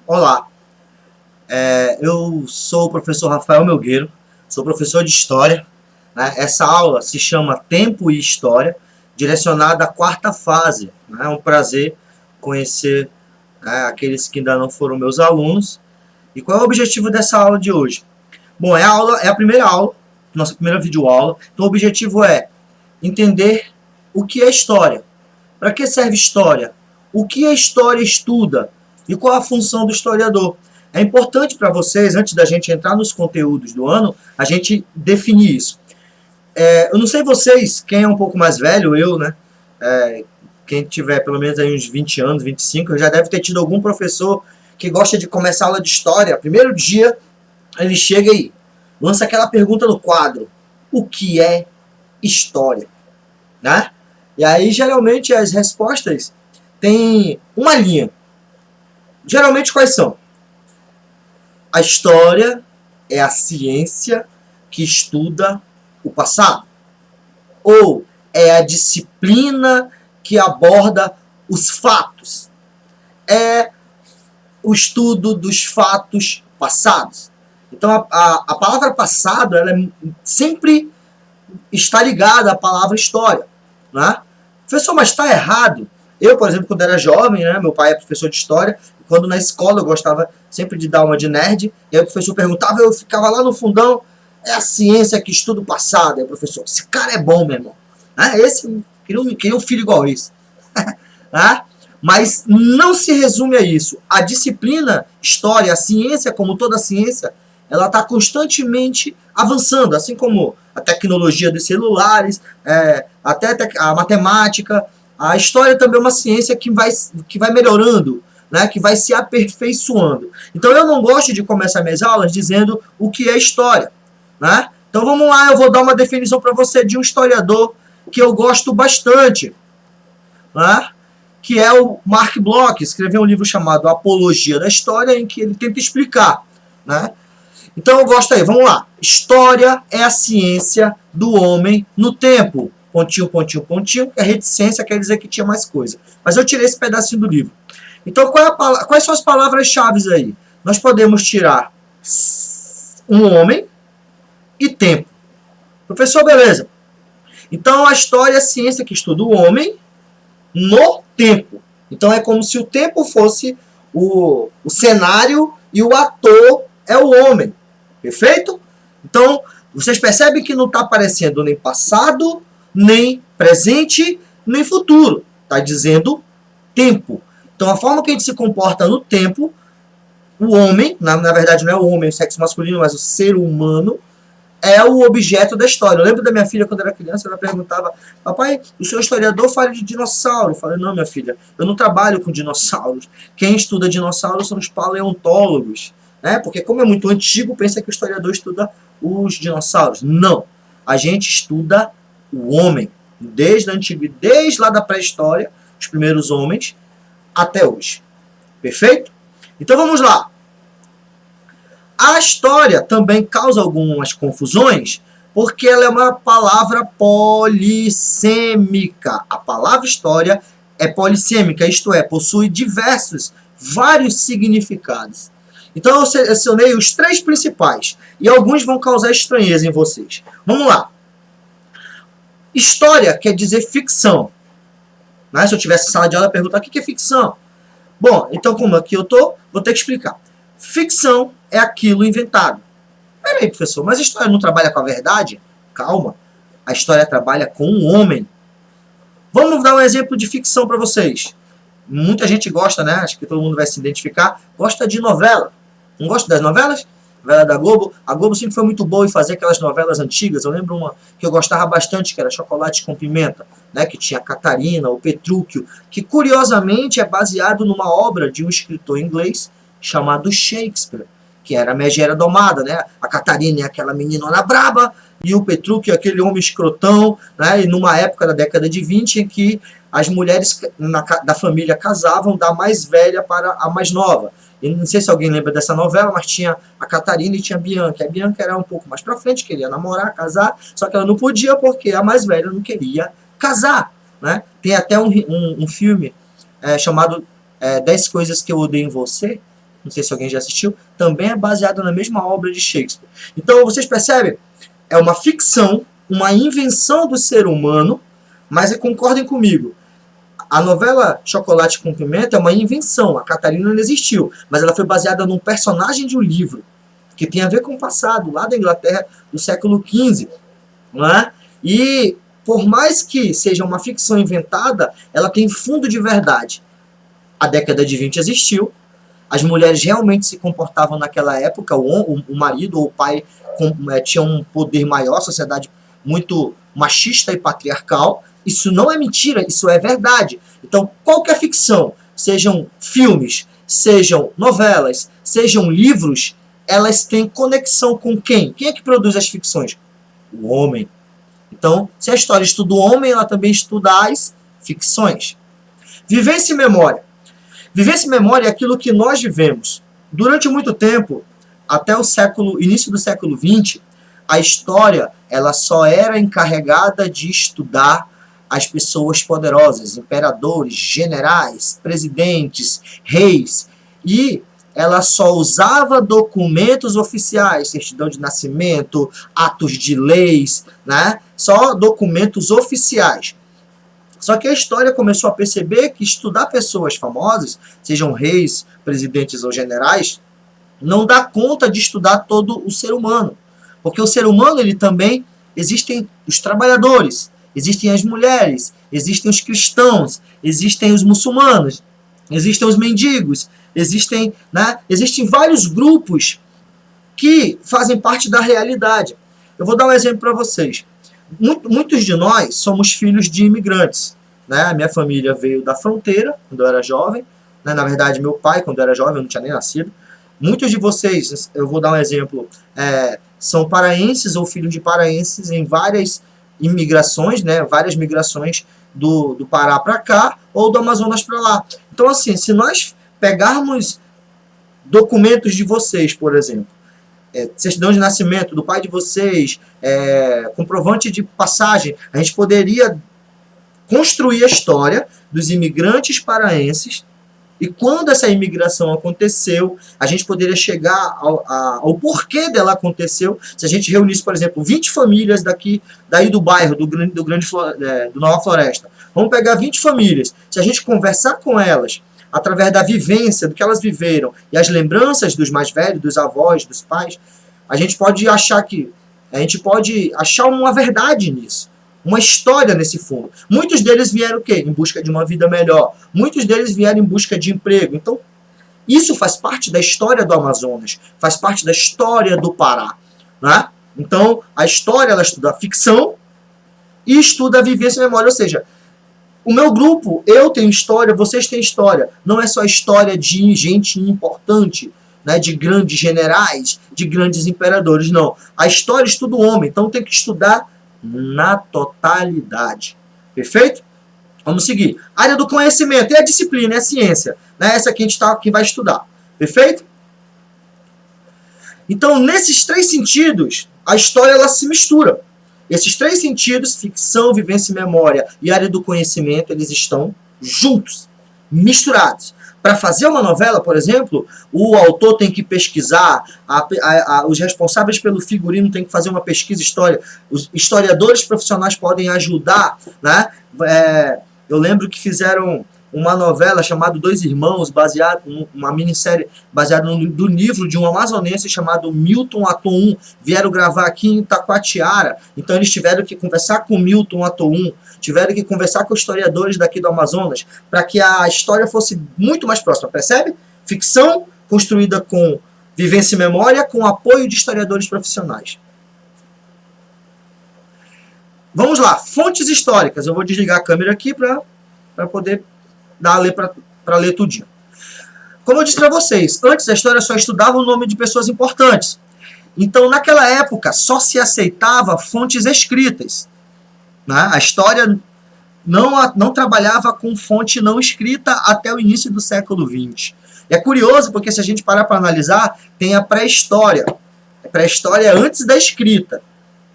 Olá, eu sou o professor Rafael Melgueiro, sou professor de História, né? Essa aula se chama Tempo e História, direcionada à quarta fase, né? É um prazer conhecer, né, aqueles que ainda não foram meus alunos. E qual é o objetivo dessa aula de hoje? Bom, é a primeira aula, nossa primeira videoaula, então o objetivo é entender o que é história, para que serve história, o que a história estuda e qual a função do historiador. É importante para vocês, antes da gente entrar nos conteúdos do ano, a gente definir isso. Eu não sei vocês, quem é um pouco mais velho, eu, né? Quem tiver pelo menos aí uns 20 anos, 25, já deve ter tido algum professor que gosta de começar a aula de história. Primeiro dia, ele chega e lança aquela pergunta no quadro: o que é história? Né? E aí, geralmente, as respostas têm uma linha. Geralmente, quais são? A história é a ciência que estuda o passado. Ou é a disciplina que aborda os fatos. É o estudo dos fatos passados. Então, a palavra passado ela sempre está ligada à palavra história. Né? Professor, mas está errado. Eu, por exemplo, quando era jovem, né, meu pai é professor de história, quando na escola eu gostava sempre de dar uma de nerd, e aí o professor perguntava, eu ficava lá no fundão, é a ciência que estuda o passado. Aí o professor, esse cara é bom, meu irmão. Queria um filho igual esse. Mas não se resume a isso. A disciplina, história, a ciência, como toda ciência, ela está constantemente avançando, assim como a tecnologia dos celulares, até a matemática. A história também é uma ciência que vai melhorando, né, que vai se aperfeiçoando. Então eu não gosto de começar minhas aulas dizendo o que é história. Né? Então vamos lá, eu vou dar uma definição para você de um historiador que eu gosto bastante, né? Que é o Mark Bloch, escreveu um livro chamado Apologia da História, em que ele tenta explicar. Né? Então eu gosto aí, vamos lá. História é a ciência do homem no tempo. Pontinho, pontinho, pontinho. A reticência quer dizer que tinha mais coisa. Mas eu tirei esse pedacinho do livro. Então quais são as palavras-chave aí? Nós podemos tirar um homem e tempo. Professor, beleza. Então a história é a ciência que estuda o homem no tempo. Então é como se o tempo fosse o cenário e o ator é o homem. Perfeito? Então, vocês percebem que não está aparecendo nem passado, nem presente, nem futuro. Está dizendo tempo. Então, a forma que a gente se comporta no tempo, o homem, na verdade não é o homem, o sexo masculino, mas o ser humano, é o objeto da história. Eu lembro da minha filha, quando era criança, ela perguntava, papai, o senhor historiador fala de dinossauro? Eu falei, não, minha filha, eu não trabalho com dinossauros. Quem estuda dinossauros são os paleontólogos. Né? Porque como é muito antigo, pensa que o historiador estuda os dinossauros. Não. A gente estuda o homem. Desde a antiguidade, desde lá da pré-história, os primeiros homens, até hoje. Perfeito? Então vamos lá. A história também causa algumas confusões, porque ela é uma palavra polissêmica. A palavra história é polissêmica, isto é, possui vários significados. Então eu selecionei os 3 principais, e alguns vão causar estranheza em vocês. Vamos lá. História quer dizer ficção. Né? Se eu tivesse sala de aula, eu ia perguntar o que é ficção. Bom, então como aqui eu estou, vou ter que explicar. Ficção é aquilo inventado. Peraí, professor, mas a história não trabalha com a verdade? Calma, a história trabalha com o homem. Vamos dar um exemplo de ficção para vocês. Muita gente gosta, né? Acho que todo mundo vai se identificar. Gosta de novela. Não gosta das novelas? Novela da Globo. A Globo sempre foi muito boa em fazer aquelas novelas antigas. Eu lembro uma que eu gostava bastante, que era Chocolate com Pimenta, né? Que tinha a Catarina, o Petrúquio, que curiosamente é baseado numa obra de um escritor inglês chamado Shakespeare, que era a Megera Domada, né? A Catarina é aquela meninona braba, e o Petrúquio é aquele homem escrotão, né? E numa época da década de 20 em que as mulheres da família casavam da mais velha para a mais nova. E não sei se alguém lembra dessa novela, mas tinha a Catarina e tinha a Bianca. A Bianca era um pouco mais pra frente, queria namorar, casar, só que ela não podia porque a mais velha não queria casar. Né? Tem até um filme chamado 10 Coisas que eu Odeio em Você, não sei se alguém já assistiu, também é baseada na mesma obra de Shakespeare. Então, vocês percebem? É uma ficção, uma invenção do ser humano, mas concordem comigo, a novela Chocolate com Pimenta é uma invenção, a Catarina não existiu, mas ela foi baseada num personagem de um livro, que tem a ver com o passado, lá da Inglaterra, do século XV. Não é? E, por mais que seja uma ficção inventada, ela tem fundo de verdade. A década de 20 existiu, as mulheres realmente se comportavam naquela época, o marido ou o pai tinha um poder maior, a sociedade muito machista e patriarcal. Isso não é mentira, isso é verdade. Então, qualquer ficção, sejam filmes, sejam novelas, sejam livros, elas têm conexão com quem? Quem é que produz as ficções? O homem. Então, se a história estuda o homem, ela também estuda as ficções. Vivência e memória. Vivência e memória é aquilo que nós vivemos. Durante muito tempo, até o início do século XX, a história ela só era encarregada de estudar as pessoas poderosas, imperadores, generais, presidentes, reis, e ela só usava documentos oficiais, certidão de nascimento, atos de leis, né? Só documentos oficiais. Só que a história começou a perceber que estudar pessoas famosas, sejam reis, presidentes ou generais, não dá conta de estudar todo o ser humano. Porque o ser humano, ele também, existem os trabalhadores, existem as mulheres, existem os cristãos, existem os muçulmanos, existem os mendigos, existem vários grupos que fazem parte da realidade. Eu vou dar um exemplo para vocês. Muitos de nós somos filhos de imigrantes. Né? A minha família veio da fronteira, quando eu era jovem. Né? Na verdade, meu pai, quando eu era jovem, eu não tinha nem nascido. Muitos de vocês, eu vou dar um exemplo, são paraenses ou filhos de paraenses em várias imigrações, né? Várias migrações do Pará para cá ou do Amazonas para lá. Então, assim, se nós pegarmos documentos de vocês, por exemplo, certidão de nascimento do pai de vocês, comprovante de passagem, a gente poderia construir a história dos imigrantes paraenses, e quando essa imigração aconteceu, a gente poderia chegar ao porquê dela aconteceu, se a gente reunisse, por exemplo, 20 famílias daí do bairro, do Nova Floresta. Vamos pegar 20 famílias, se a gente conversar com elas, através da vivência, do que elas viveram, e as lembranças dos mais velhos, dos avós, dos pais, a gente pode achar uma verdade nisso, uma história nesse fundo. Muitos deles vieram o quê? Em busca de uma vida melhor. Muitos deles vieram em busca de emprego. Então, isso faz parte da história do Amazonas, faz parte da história do Pará. Né? Então, a história, ela estuda a ficção e estuda a vivência e memória. Ou seja, o meu grupo, eu tenho história, vocês têm história. Não é só história de gente importante, né, de grandes generais, de grandes imperadores, não. A história estuda o homem, então tem que estudar na totalidade. Perfeito? Vamos seguir. Área do conhecimento é a disciplina, é a ciência. Né? Essa aqui a gente que vai estudar. Perfeito? Então, nesses três sentidos, a história ela se mistura. Esses três sentidos, ficção, vivência e memória e área do conhecimento, eles estão juntos, misturados. Para fazer uma novela, por exemplo, o autor tem que pesquisar, os responsáveis pelo figurino têm que fazer uma pesquisa histórica, os historiadores profissionais podem ajudar. Né? Eu lembro que fizeram uma novela chamada Dois Irmãos, uma minissérie baseada no livro de um amazonense chamado Milton Atum. Vieram gravar aqui em Itacoatiara, então eles tiveram que conversar com Milton Atum, tiveram que conversar com historiadores daqui do Amazonas, para que a história fosse muito mais próxima, percebe? Ficção construída com vivência e memória, com apoio de historiadores profissionais. Vamos lá, fontes históricas. Eu vou desligar a câmera aqui para poder para ler tudinho. Como eu disse para vocês, antes a história só estudava o nome de pessoas importantes. Então, naquela época, só se aceitava fontes escritas. Né? A história não trabalhava com fonte não escrita até o início do século XX. É curioso porque se a gente parar para analisar, tem a pré-história. A pré-história é antes da escrita.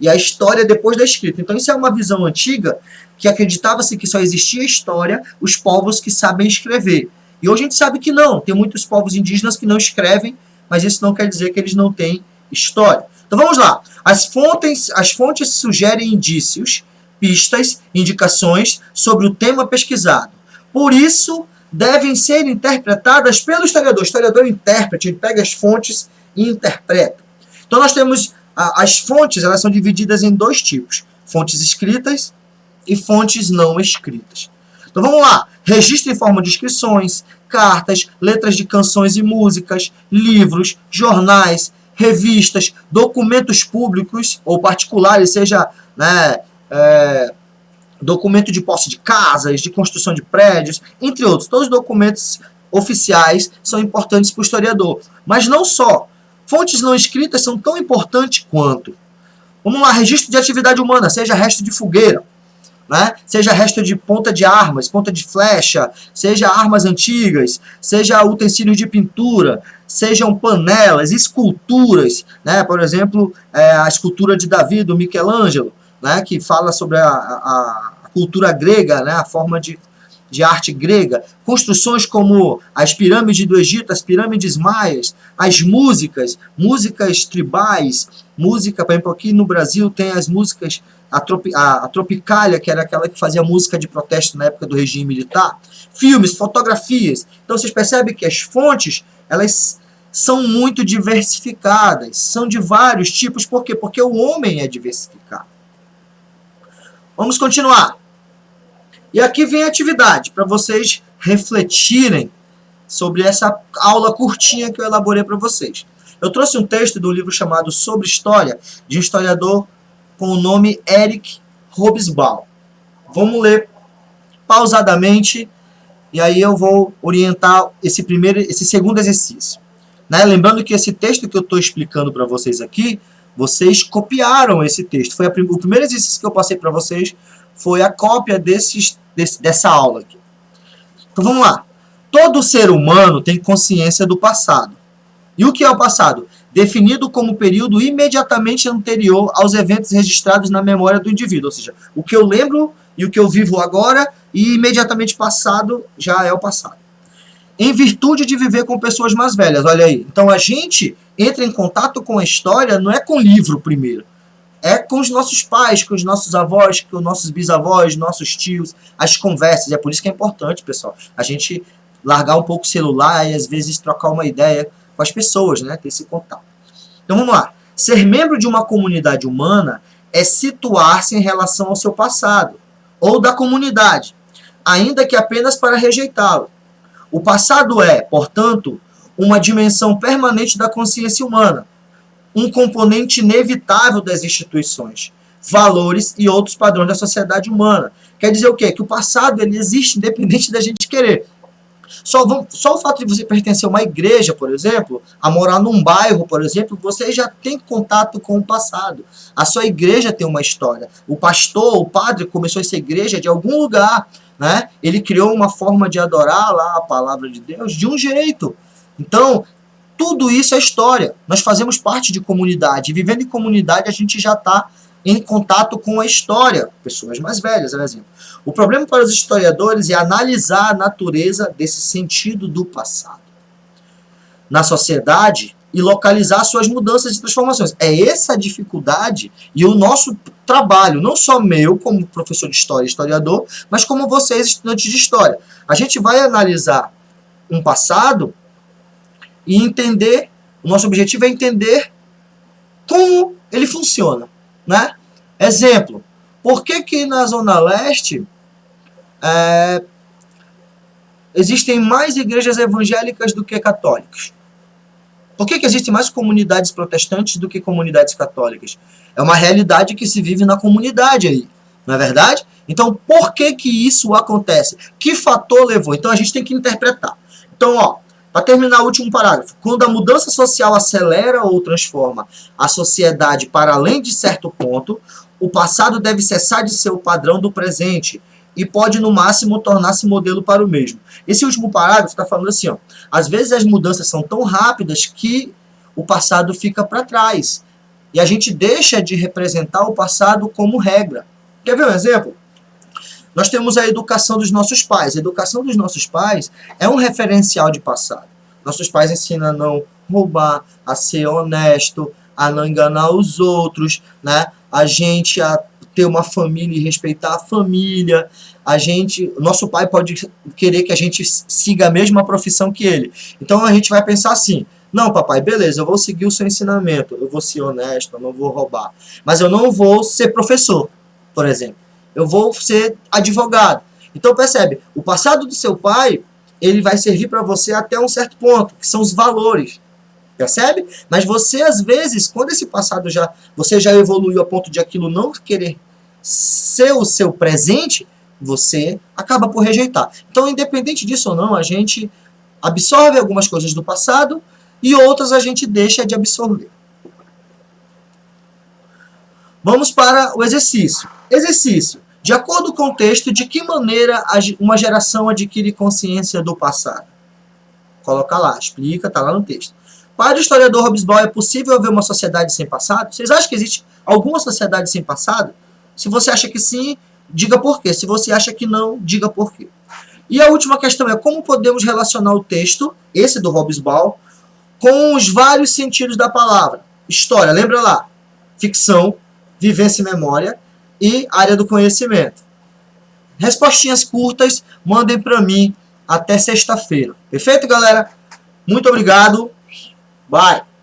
E a história é depois da escrita. Então isso é uma visão antiga que acreditava-se que só existia história os povos que sabem escrever. E hoje a gente sabe que não, tem muitos povos indígenas que não escrevem, mas isso não quer dizer que eles não têm história. Então vamos lá. As fontes sugerem indícios, pistas, indicações sobre o tema pesquisado. Por isso, devem ser interpretadas pelo historiador. O historiador é o intérprete, ele pega as fontes e interpreta. Então nós temos as fontes, elas são divididas em dois tipos: fontes escritas e fontes não escritas. Então vamos lá. Registro em forma de inscrições, cartas, letras de canções e músicas, livros, jornais, revistas, documentos públicos ou particulares, seja, né, documento de posse de casas, de construção de prédios, entre outros. Todos os documentos oficiais são importantes para o historiador. Mas não só. Fontes não escritas são tão importantes quanto. Vamos lá, registro de atividade humana, seja resto de fogueira, né? Seja resto de ponta de armas, ponta de flecha, seja armas antigas, seja utensílios de pintura, sejam panelas, esculturas, né? Por exemplo, a escultura de Davi, do Michelangelo, né? Que fala sobre a cultura grega, né? A forma de arte grega, construções como as pirâmides do Egito, as pirâmides maias, as músicas tribais, música, por exemplo, aqui no Brasil tem as músicas, a Tropicália, que era aquela que fazia música de protesto na época do regime militar, filmes, fotografias. Então vocês percebem que as fontes, elas são muito diversificadas, são de vários tipos. Por quê? Porque o homem é diversificado. Vamos continuar. E aqui vem a atividade, para vocês refletirem sobre essa aula curtinha que eu elaborei para vocês. Eu trouxe um texto do livro chamado Sobre História, de um historiador com o nome Eric Hobsbawm. Vamos ler pausadamente, e aí eu vou orientar esse segundo exercício. Né? Lembrando que esse texto que eu estou explicando para vocês aqui, vocês copiaram esse texto. Foi o primeiro exercício que eu passei para vocês, foi a cópia dessa aula aqui. Então vamos lá. Todo ser humano tem consciência do passado. E o que é o passado? Definido como período imediatamente anterior aos eventos registrados na memória do indivíduo. Ou seja, o que eu lembro e o que eu vivo agora e imediatamente passado já é o passado. Em virtude de viver com pessoas mais velhas. Olha aí. Então a gente entra em contato com a história, não é com o livro primeiro. É com os nossos pais, com os nossos avós, com os nossos bisavós, nossos tios, as conversas. É por isso que é importante, pessoal, a gente largar um pouco o celular e às vezes trocar uma ideia com as pessoas, né? Ter esse contato. Então vamos lá. Ser membro de uma comunidade humana é situar-se em relação ao seu passado, ou da comunidade, ainda que apenas para rejeitá-lo. O passado é, portanto, uma dimensão permanente da consciência humana, um componente inevitável das instituições, valores e outros padrões da sociedade humana. Quer dizer o quê? Que o passado ele existe independente da gente querer. Só o fato de você pertencer a uma igreja, por exemplo, a morar num bairro, por exemplo, você já tem contato com o passado. A sua igreja tem uma história. O pastor, o padre começou essa igreja de algum lugar, né? Ele criou uma forma de adorar lá a palavra de Deus de um jeito. Então, tudo isso é história. Nós fazemos parte de comunidade. E vivendo em comunidade, a gente já está em contato com a história. Pessoas mais velhas, por exemplo. O problema para os historiadores é analisar a natureza desse sentido do passado na sociedade e localizar suas mudanças e transformações. É essa a dificuldade e o nosso trabalho, não só meu como professor de história e historiador, mas como vocês, estudantes de história. A gente vai analisar um passado e entender, o nosso objetivo é entender como ele funciona, né? Exemplo, por que na Zona Leste existem mais igrejas evangélicas do que católicas? Por que existem mais comunidades protestantes do que comunidades católicas? É uma realidade que se vive na comunidade aí, não é verdade? Então, por que isso acontece? Que fator levou? Então, a gente tem que interpretar. Então, ó, para terminar o último parágrafo, quando a mudança social acelera ou transforma a sociedade para além de certo ponto, o passado deve cessar de ser o padrão do presente e pode, no máximo, tornar-se modelo para o mesmo. Esse último parágrafo está falando assim, ó, às vezes as mudanças são tão rápidas que o passado fica para trás e a gente deixa de representar o passado como regra. Quer ver um exemplo? nós temos a educação dos nossos pais. A educação dos nossos pais é um referencial de passado. Nossos pais ensinam a não roubar, a ser honesto, a não enganar os outros, né? A gente a ter uma família e respeitar a família. Nosso pai pode querer que a gente siga a mesma profissão que ele. Então a gente vai pensar assim: não, papai, beleza, eu vou seguir o seu ensinamento, eu vou ser honesto, eu não vou roubar, mas eu não vou ser professor, por exemplo. Eu vou ser advogado. Então percebe, o passado do seu pai, ele vai servir para você até um certo ponto, que são os valores. Percebe? Mas você, às vezes, quando esse passado você já evoluiu a ponto de aquilo não querer ser o seu presente, você acaba por rejeitar. Então, independente disso ou não, a gente absorve algumas coisas do passado e outras a gente deixa de absorver. Vamos para o exercício. Exercício. De acordo com o texto, de que maneira uma geração adquire consciência do passado? Coloca lá, explica, está lá no texto. Para o historiador Hobsbawm, é possível haver uma sociedade sem passado? Vocês acham que existe alguma sociedade sem passado? Se você acha que sim, diga por quê. Se você acha que não, diga por quê. E a última questão é como podemos relacionar o texto, esse do Hobsbawm, com os vários sentidos da palavra. História, lembra lá? Ficção, vivência e memória e área do conhecimento. Respostinhas curtas, mandem para mim até sexta-feira. Perfeito, galera? Muito obrigado. Bye.